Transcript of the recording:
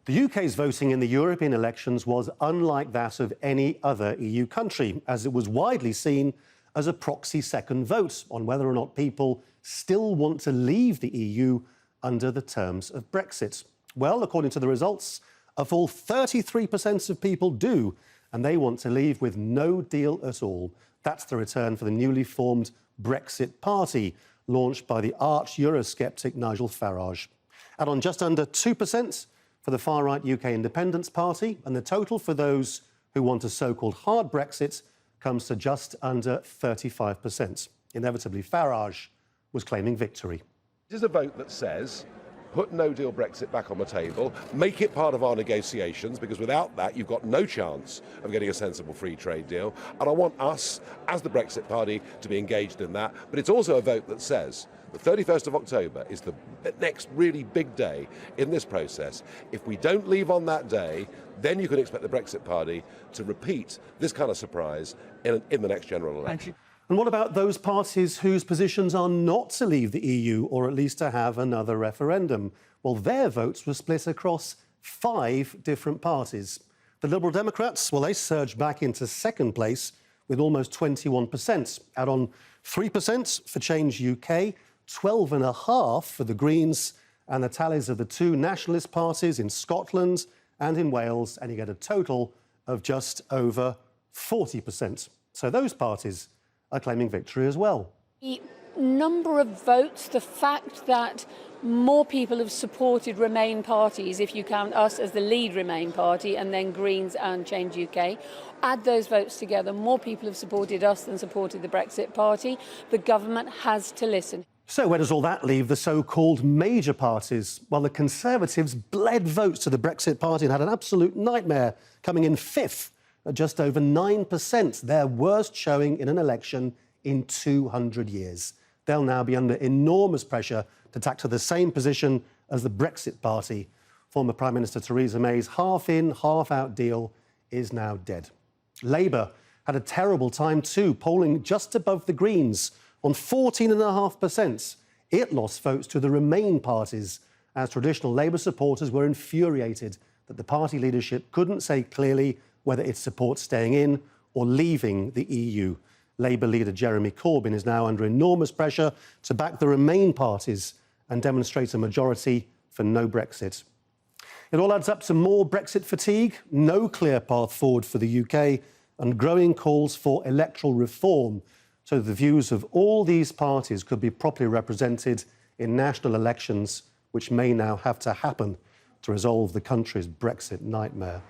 The UK's voting in the European elections was unlike that of any other EU country, as it was widely seen as a proxy second vote on whether or not people still want to leave the EU under the terms of Brexit. Well, according to the results, a full 33% of people do, and they want to leave with no deal at all. That's the return for the newly formed Brexit Party, launched by the arch Eurosceptic Nigel Farage. And on just under 2% for the far-right UK Independence Party, and the total for those who want a so-called hard Brexit comes to just under 35%. Inevitably, Farage was claiming victory. This is a vote that says, put no-deal Brexit back on the table, make it part of our negotiations, because without that, you've got no chance of getting a sensible free trade deal. And I want us, as the Brexit Party, to be engaged in that. But it's also a vote that says the 31st of October is the next really big day in this process. If we don't leave on that day, then you can expect the Brexit Party to repeat this kind of surprise in the next general election. And what about those parties whose positions are not to leave the EU, or at least to have another referendum? Well, their votes were split across 5 different parties. The Liberal Democrats, well, they surged back into second place with almost 21%. Add on 3% for Change UK, 12.5% for the Greens, and the tallies of the 2 nationalist parties in Scotland and in Wales, and you get a total of just over 40%. So those parties are claiming victory as well. The number of votes, the fact that more people have supported Remain parties, if you count us as the lead Remain party, and then Greens and Change UK, add those votes together, more people have supported us than supported the Brexit Party. The government has to listen. So where does all that leave the so-called major parties? Well, the Conservatives bled votes to the Brexit Party and had an absolute nightmare, coming in 5th at just over 9%, their worst showing in an election in 200 years. They'll now be under enormous pressure to tack to the same position as the Brexit Party. Former Prime Minister Theresa May's half-in, half-out deal is now dead. Labour had a terrible time too, polling just above the Greens on 14.5%. It lost votes to the Remain parties, as traditional Labour supporters were infuriated that the party leadership couldn't say clearly whether it supports staying in or leaving the EU. Labour leader Jeremy Corbyn is now under enormous pressure to back the Remain parties and demonstrate a majority for no Brexit. It all adds up to more Brexit fatigue, no clear path forward for the UK, and growing calls for electoral reform so that the views of all these parties could be properly represented in national elections, which may now have to happen to resolve the country's Brexit nightmare.